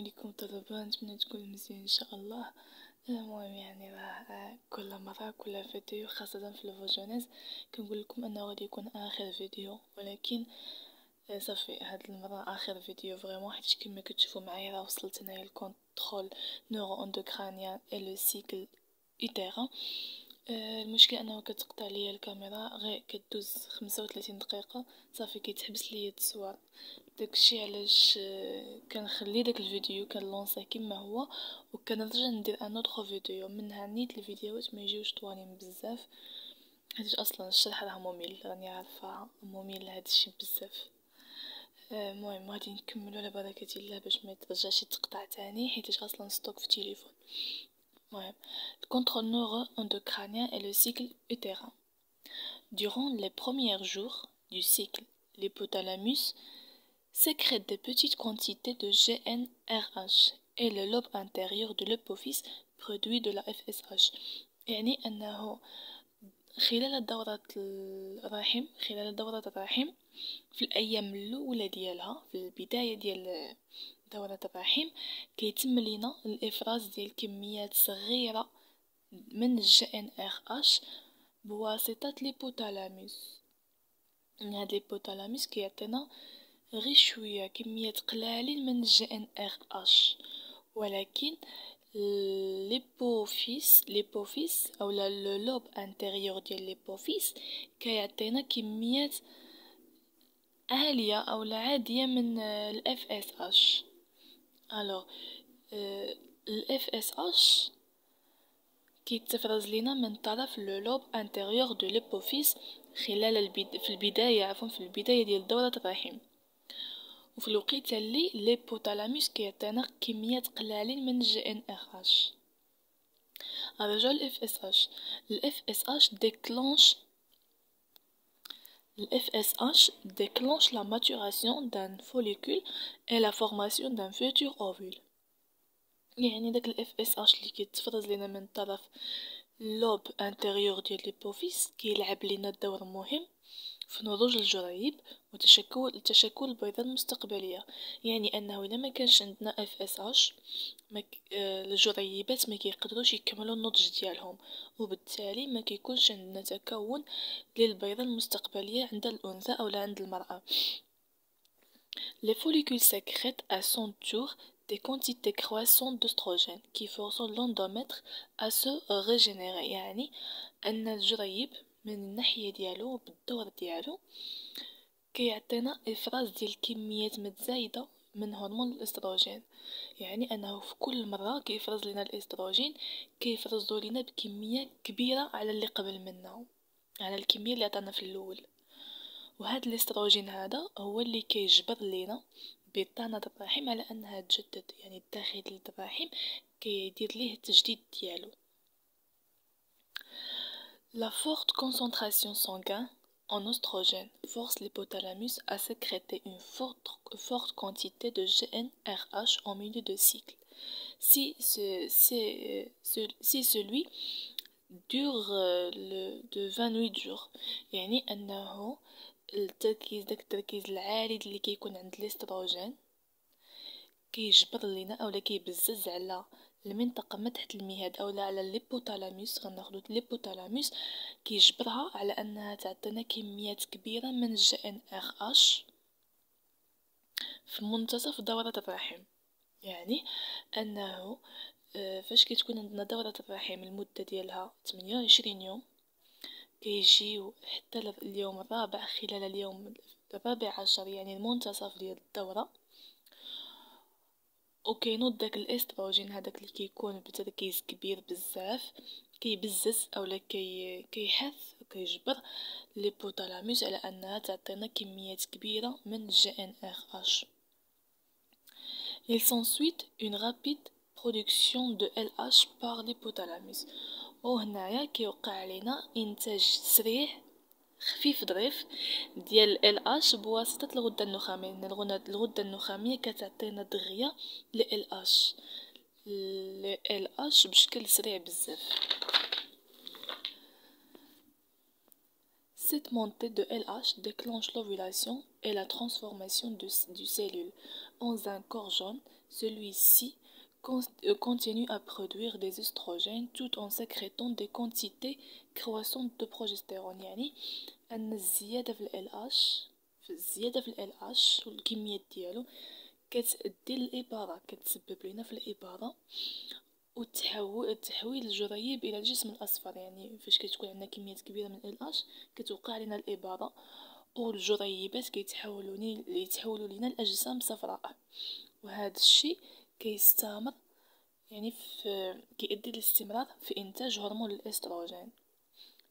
عليكم طلبة، نتمنى تكون مزيان ان شاء الله. المهم يعني راه كل مرة كل فيديو خاصة في الفوجونيز كنقول لكم انه غادي يكون اخر فيديو، ولكن صافي هاد المرة اخر فيديو فريمون، حيت كما كتشوفوا معايا راه وصلت انايا الكونترول نورو اندوكرانيان اي لو سيكل ايتيرا. المشكل انه كتقطع ليا الكاميرا غير كدوز 35 دقيقة صافي كيتحبس ليا التصوير. داكشي علاش كنخلي داك الفيديو كنلونسيه كما هو وكنرجع ندير ان اوتر فيديو منها. نيت الفيديوهات ما يجيوش طوالين بزاف حيت اصلا الشرح راه ممل، راني عارفه ممل هادشي بزاف. المهم غادي نكملوا على بركه الله باش ما ترجعش تقطع تاني حيت اصلا ستوك في التليفون. المهم le contrôle neuro-endocrinien et le cycle utérin. Durant les premiers jours du cycle, l'hypothalamus sécrète des petites quantités de GnRH et le lobe intérieur de l'hypophyse produit de la FSH. يعني أنه خلال دورة الرحم في الأيام الأولى ديالها، في البداية ديال دورة الرحم كيتم لينا الإفراز ديال كميات صغيرة من GnRH بواسطة الهيبوثالاموس. هاد الهيبوثالاموس كيعطينا غير شويه كميات قلالين من GnRH، ولكن ليبوفيس او لو لوب انتيريور ديال ليبوفيس كيعطينا كميات عاليه او عاديه من الاف اس اش. الوغ الاف اس اش كيتفرز لينا من طرف لو لوب انتيريور دو ليبوفيس في البدايه ديال دوره الرحم، وفي الوقيته اللي ليبوثالاموس كيعطينا كميات قلالين من GnRH. رجع الاف اس اش. الاف اس اش déclenche la maturation d'un follicule et la formation d'un futur ovule. يعني داك الاف اس اش اللي كيتفرز لينا من طرف اللوب انتيريور ديال ليبوفيس كيلعب لينا دور مهم في نضوج الجريب وتشكل البيضة المستقبلية. يعني انه الا ما كانش عندنا اف اس اش الجريبات ما كيقدروش يكملوا النضج ديالهم، وبالتالي ما كيكونش عندنا تكون للبيضة المستقبلية عند الانثى او عند المرأة. Les follicules sécrètent à son tour des quantités croissantes d'oestrogène qui forcent l'endomètre à se régénérer. يعني ان الجريب من الناحيه ديالو بالدور ديالو كيعطينا افراز ديال كميات متزايده من هرمون الاستروجين. يعني انه في كل مره كيفرز لنا الاستروجين كيفرزوا لنا بكميه كبيره على اللي قبل منه، على الكميه اللي عطانا في الاول. وهذا الاستروجين هذا هو اللي كيجبر لينا بطانه الرحم على انها تجدد، يعني الداخل الرحم كيدير ليه التجديد ديالو. La forte concentration sanguine en oestrogène force l'hypothalamus à sécréter une forte quantité de GnRH en milieu de cycle. Si celui dure de 28 jours. يعني أنه داك التركيز العالي اللي كيكون عند الاستروجين كيجبر لينا اولا كيبزز على المنطقه ما تحت المهاد اولا على الليبوثالاموس. غناخدو الليبوثالاموس كيجبرها على انها تعطينا كميات كبيره من GnRH في منتصف دوره الرحم. يعني انه فاش كتكون عندنا دوره الرحم المده ديالها 28 يوم كيجيو حتى اليوم الرابع، خلال اليوم الرابع عشر يعني المنتصف ديال الدوره، وكينوض داك الاستروجين هذاك اللي كيكون بتركيز كبير بزاف كيبزز اولا كيحث وكيجبر ليبوثالاموس على انها تعطينا كميات كبيره من GnRH. Il s'ensuit une rapide production de LH par l'hypothalamus. وهنايا كيوقع علينا انتاج سريع خفيف ظريف ديال ال اش بواسطه الغده النخاميه. لان الغده النخاميه كتعطينا دغيا ال اش بشكل سريع بزاف. Cette montée de LH déclenche l'ovulation et la transformation du cellule en un corps jaune. Celui-ci continue à produire des oestrogènes tout en sécrétant des quantités croissantes de progestérone. يعني أن الزيادة في ال LH والكميات ديالو كتأدي للإباضة، كتسبب لنا في الإباضة وتحويل الجريب الى الجسم الاصفر. يعني فاش كتكون عندنا كميات كبيره من LH كتوقع لنا الاباضه والجريبات يتحولوا لنا الاجسام صفراء، وهذا الشيء كيستمر يعني كيؤدي للاستمرار في انتاج هرمون الاستروجين.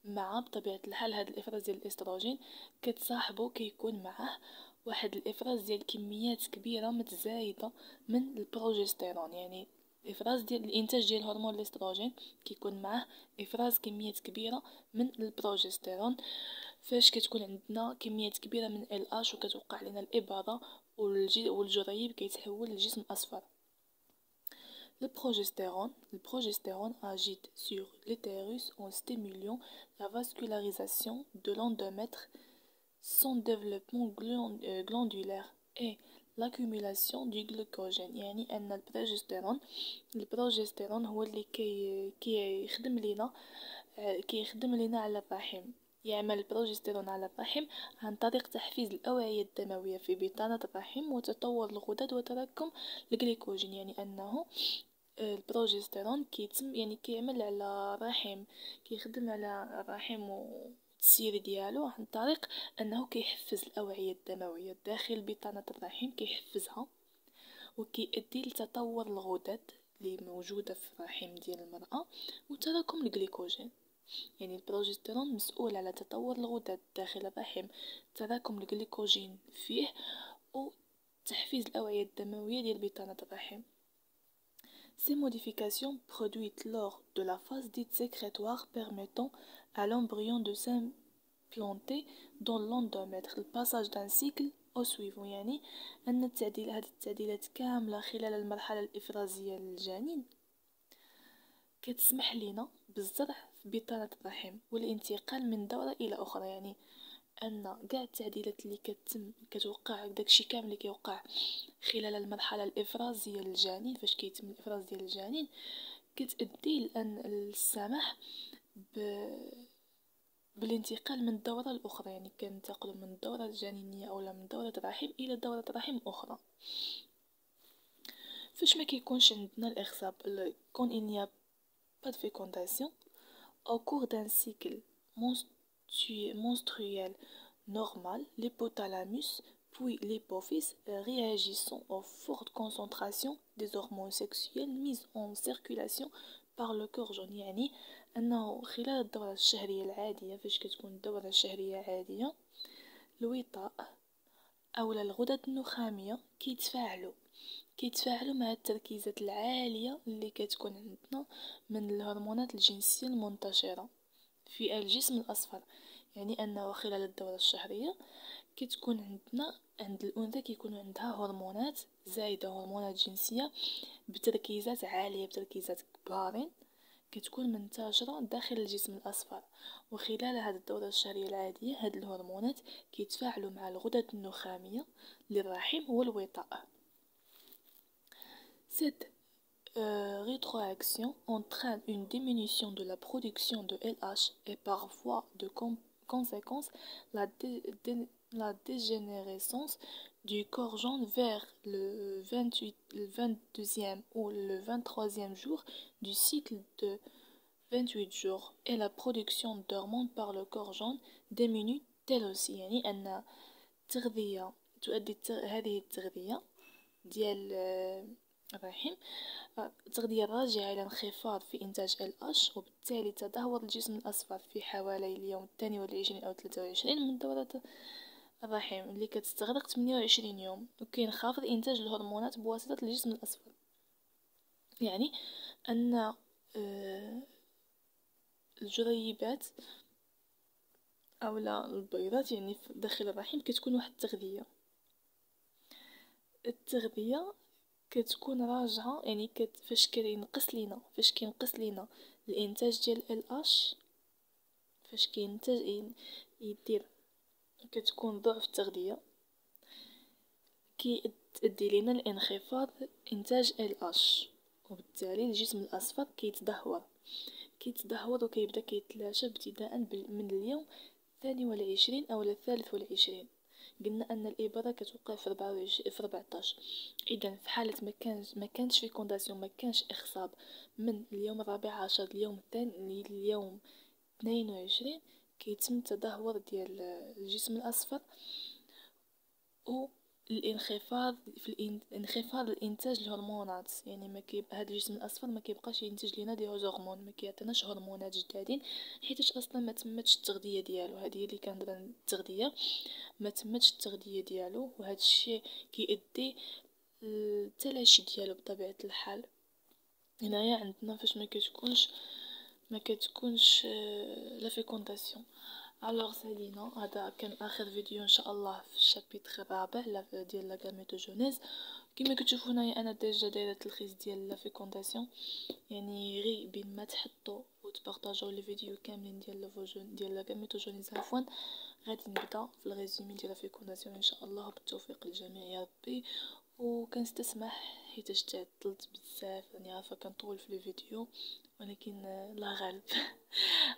مع بطبيعه الحال هذا الافراز ديال الاستروجين كتصاحبه كيكون معه واحد الافراز ديال كميات كبيره متزايده من البروجستيرون. يعني الانتاج ديال هرمون الاستروجين كيكون معه افراز كميات كبيره من البروجستيرون. فاش كتكون عندنا كميات كبيره من LH وكتوقع لنا الاباضه والجريب كيتحول لجسم اصفر. Le progestérone agit sur l'utérus en stimulant la vascularisation de l'endomètre, son développement glandulaire et l'accumulation du glycogène. يعني أن البروجستيرون هو اللي كيخدم لنا على الرحم. يعمل البروجستيرون على الرحم عن طريق تحفيز الأوعية الدموية في بطانة الرحم وتطور الغدد وتراكم الجليكوجين. يعني أنه البروجستيرون كيعمل على الرحم، كيخدم على الرحم والتسيير ديالو عن طريق انه كيحفز الاوعيه الدمويه داخل بطانه الرحم، كيحفزها وكيؤدي لتطور الغدد اللي موجوده في الرحم ديال المراه وتراكم الجليكوجين. يعني البروجستيرون مسؤول على تطور الغدد داخل الرحم، تراكم الجليكوجين فيه وتحفيز الاوعيه الدمويه ديال بطانه الرحم. Ces modifications produites lors de la phase dite sécrétoire permettant à l'embryon de s'implanter dans l'endomètre. Le passage d'un cycle au suivant. يعني أن هذه التعديلات كاملة خلال المرحلة الإفرازية للجنين كتسمح لنا بالزرع في بطانة الرحم والانتقال من دورة إلى أخرى. يعني أن كاع التعديلات اللي كتوقع داكشي كامل اللي كيوقع خلال المرحله الافرازيه للجنين، فاش كيتم الافراز ديال الجنين كتأدي لان السماح بالانتقال من الدوره الاخرى. يعني كننتقلوا من الدوره الجنينيه اولا من دوره الرحم الى دوره رحم اخرى. فاش ما كيكونش عندنا الاخصاب كون il n'y a pas de fécondation au cours d'un cycle menstruel normal, l'hypothalamus puis l'hypophyse réagissant aux fortes concentrations des hormones sexuelles mises en circulation par le corps jaune. يعني أنه خلال الدورة الشهرية العادية، فاش كتكون الدورة الشهرية عادية، الوطاء أو الغدد النخامية كيتفاعلوا مع التركيزات العالية اللي كتكون عندنا من الهرمونات الجنسية المنتشرة في الجسم الأصفر. يعني أنه خلال الدورة الشهرية كتكون عند الأنثى كيكون عندها هرمونات زايدة، هرمونات جنسية بتركيزات عالية، بتركيزات كبارين كتكون منتشرة داخل الجسم الأصفر. وخلال هذه الدورة الشهرية العادية هاد الهرمونات كيتفاعلوا مع الغدد النخامية للرحم والوطاء. Cette rétroaction entraîne une diminution de la production de LH et par voie de conséquence la dégénérescence du corps jaune vers le 22e ou le 23e jour du cycle de 28 jours et la production d'hormones par le corps jaune diminue elle aussi. يعني أن التغذية تؤدي هذه التغذية ديال الرحم التغذية راجعة إلى انخفاض في إنتاج LH، وبالتالي تدهور الجسم الأصفر في حوالي اليوم 22 أو 23 من دورة الرحم اللي كتستغرق 28 يوم، وكينخفض إنتاج الهرمونات بواسطة الجسم الأصفر. يعني أن الجريبات أو البيضات يعني داخل الرحم كتكون واحد التغذية كتكون راجعة. يعني فاش كينقص لينا الانتاج ديال LH، فاش يدير كتكون ضعف التغذية كيؤدي لنا الانخفاض انتاج LH، وبالتالي الجسم الاصفر كيتدهور وكيبدا كيتلاشى ابتداء من اليوم 22 او 23. قلنا ان الابره كتوقع في 14. اذا في حاله ما كانش فيكونداسيون، ما كانش اخصاب من اليوم 14 لليوم الثاني لليوم 22، كيتم التدهور ديال الجسم الاصفر والانخفاض في انخفاض الانتاج الهرمونات. يعني ما هذا الجسم الاصفر ما كيبقاش ينتج لنا دي هرمون، ما كيعطيناش هرمونات جدادين حيتاش اصلا ما تمتش التغذيه ديالو. هذه هي اللي كنهضر عن التغذيه، ما تمتش التغذيه ديالو، وهذا الشيء كيؤدي التلاشي ديالو بطبيعه الحال. هنايا عندنا فاش ما كتكونش لا فيكونداسيون. الوغ سالينا، هذا كان اخر فيديو ان شاء الله في الشابيتر الرابع ديال لا غاميتوجينيز. كما كتشوفوا هنايا انا ديجا دايره التلخيص ديال لا فيكونداسيون، يعني غير بين ما تحطوا وتبارطاجيو لي فيديو كاملين ديال لا غاميتوجينيز عفوا، غادي نبدا في الريزومي ديال لا فيكونداسيون ان شاء الله بالتوفيق للجميع يا ربي. وكنستسمح حيتاش تعطلت بزاف، راني عارفه كنطول في الفيديو، ولكن لا غالب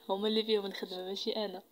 هما اللي فيهم الخدمه ماشي انا.